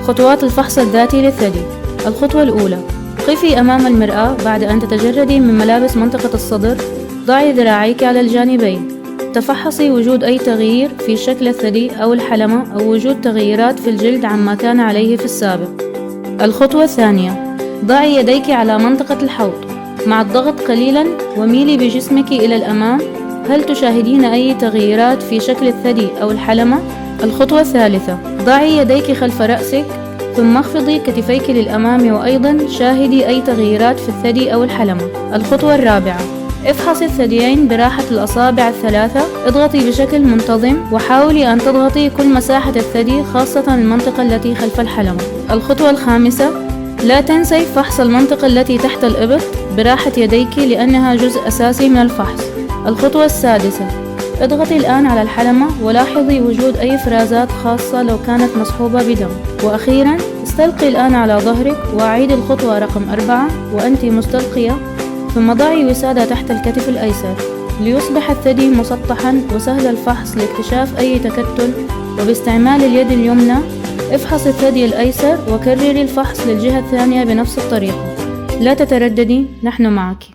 خطوات الفحص الذاتي للثدي. الخطوة الأولى: قفي أمام المرآة بعد أن تتجردي من ملابس منطقة الصدر. ضعي ذراعيك على الجانبين. تفحصي وجود أي تغيير في شكل الثدي أو الحلمة أو وجود تغييرات في الجلد عما كان عليه في السابق. الخطوة الثانية: ضعي يديك على منطقة الحوض. مع الضغط قليلا وميلي بجسمك إلى الأمام. هل تشاهدين أي تغييرات في شكل الثدي أو الحلمة؟ الخطوة الثالثة: ضعي يديك خلف رأسك ثم اخفضي كتفيك للأمام وأيضا شاهدي أي تغييرات في الثدي أو الحلمة. الخطوة الرابعة: افحصي الثديين براحة الأصابع الثلاثة. اضغطي بشكل منتظم وحاولي أن تضغطي كل مساحة الثدي خاصة المنطقة التي خلف الحلمة. الخطوة الخامسة: لا تنسي فحص المنطقة التي تحت الإبط براحة يديك لأنها جزء أساسي من الفحص. الخطوة السادسة: اضغطي الآن على الحلمة ولاحظي وجود أي إفرازات خاصة لو كانت مصحوبة بدم. وأخيرا استلقي الآن على ظهرك وأعيدي الخطوة رقم 4 وأنت مستلقية، ثم ضعي وسادة تحت الكتف الأيسر ليصبح الثدي مسطحا وسهل الفحص لاكتشاف أي تكتل. وباستعمال اليد اليمنى افحص الثدي الأيسر وكرري الفحص للجهة الثانية بنفس الطريقة. لا تترددي، نحن معك.